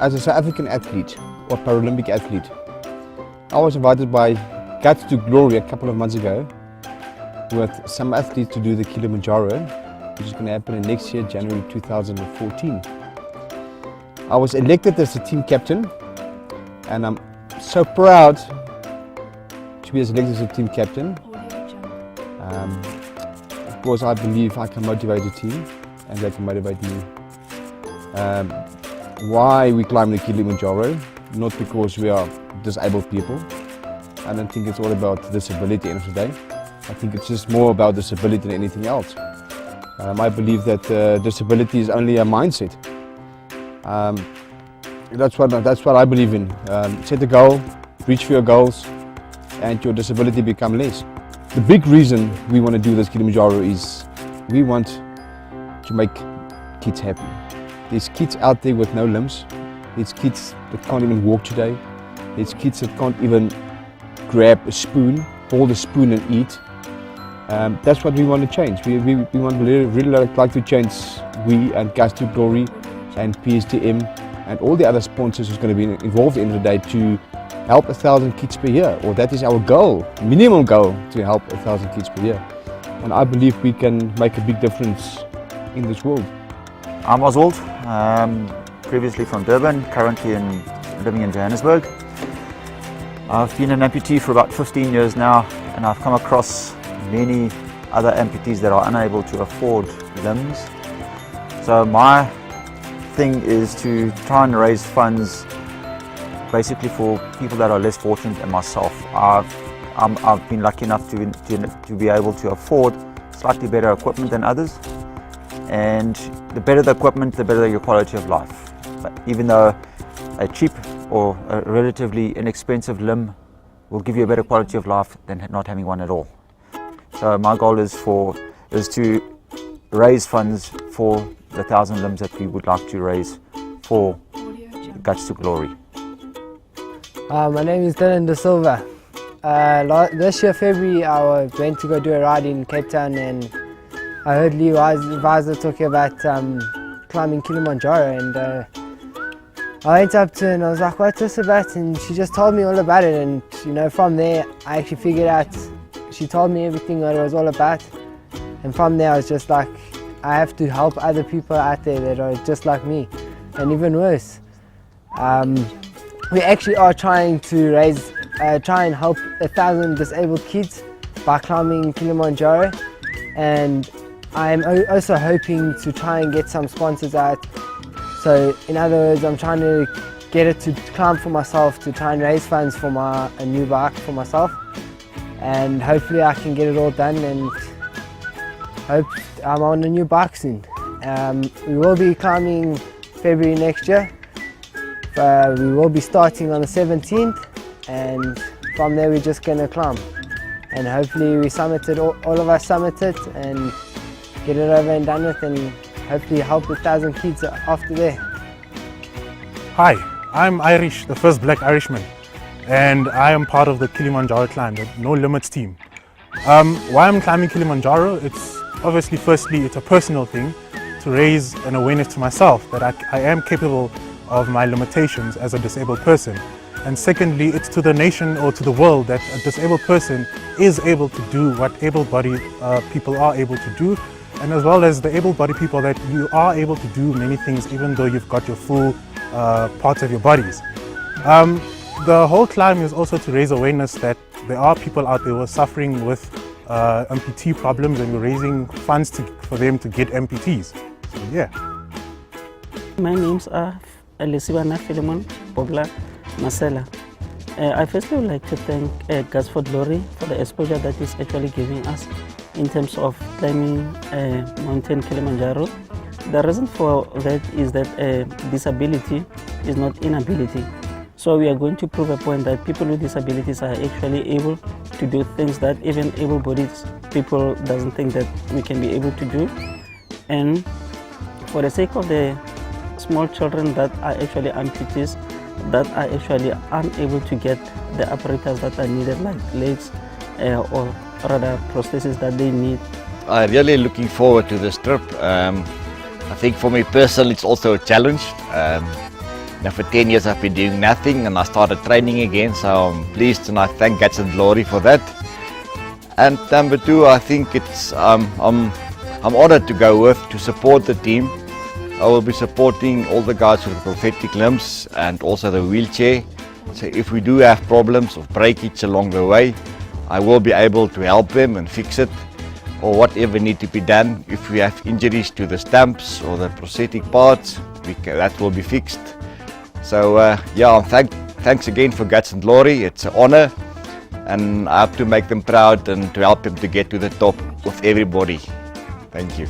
as a South African athlete or Paralympic athlete, I was invited by Guts2Glory a couple of months ago with some athletes to do the Kilimanjaro, which is going to happen next year, January 2014. I was elected as the team captain, and I'm so proud to be selected as a team captain because I believe I can motivate the team and they can motivate me. Why we climb the Kilimanjaro? Not because we are disabled people. I don't think it's all about disability at the end of the day. I think it's just more about disability than anything else. I believe that disability is only a mindset. That's what I believe in. Set a goal, reach for your goals, and your disability become less. The big reason we want to do this Kilimanjaro is we want to make kids happy. There's kids out there with no limbs. There's kids that can't even walk today. There's kids that can't even grab a spoon, hold a spoon and eat. That's what we want to change. We want to really like to change, we and Guts2Glory and PSTM and all the other sponsors who's going to be involved in the day to help 1,000 kids per year, or that is our goal, minimum goal, to help 1,000 kids per year. And I believe we can make a big difference in this world. I'm Oswald, previously from Durban, currently living in Johannesburg. I've been an amputee for about 15 years now, and I've come across many other amputees that are unable to afford limbs. So my thing is to try and raise funds basically for people that are less fortunate than myself. I've been lucky enough to be able to afford slightly better equipment than others, and the better the equipment, the better your quality of life. But even though a cheap or a relatively inexpensive limb will give you a better quality of life than not having one at all. So my goal is to raise funds for the 1,000 limbs that we would like to raise for Guts2Glory. My name is Darren de Silva. This year February I went to go do a ride in Cape Town, and I heard Lee Weiser talking about climbing Kilimanjaro, and I went up to her and I was like, what's this about? And she just told me all about it, and you know, from there I actually figured out, she told me everything that it was all about, and from there I was just like, I have to help other people out there that are just like me, and even worse. We actually are trying to try and help 1,000 disabled kids by climbing Kilimanjaro, and I'm also hoping to try and get some sponsors out. So in other words, I'm trying to get it to climb for myself, to try and raise funds for a new bike for myself, and hopefully I can get it all done and hope I'm on a new bike soon. We will be climbing February next year. We will be starting on the 17th, and from there we're just going to climb, and hopefully we summit it, all of us summit it and get it over and done with, and hopefully help 1,000 kids after there. Hi, I'm Irish, the first black Irishman, and I am part of the Kilimanjaro climb, the No Limits team. Why I'm climbing Kilimanjaro, it's obviously, firstly, it's a personal thing to raise an awareness to myself that I am capable of my limitations as a disabled person. And secondly, it's to the nation or to the world that a disabled person is able to do what able-bodied people are able to do, and as well as the able-bodied people that you are able to do many things even though you've got your full parts of your bodies. The whole climb is also to raise awareness that there are people out there who are suffering with amputee problems, and we're raising funds for them to get amputees. So, yeah. My names are Elisibana Philemon Bogla Masela. I firstly would like to thank Guts2Glory for the exposure that is actually giving us in terms of climbing mountain Kilimanjaro. The reason for that is that disability is not inability. So we are going to prove a point that people with disabilities are actually able to do things that even able-bodied people doesn't think that we can be able to do. And for the sake of the small children that are actually amputees, that are actually unable to get the apparatus that are needed, like legs or rather prostheses that they need. I'm really looking forward to this trip. I think for me personally it's also a challenge. Now for 10 years I've been doing nothing, and I started training again, so I'm pleased and I thank Guts2Glory for that. And number two, I think it's I'm honored to go with to support the team. I will be supporting all the guys with prosthetic limbs and also the wheelchair. So if we do have problems or breakage along the way, I will be able to help them and fix it, or whatever need to be done. If we have injuries to the stumps or the prosthetic parts, that will be fixed. So yeah, thanks again for Guts2Glory. It's an honor, and I have to make them proud and to help them to get to the top with everybody. Thank you.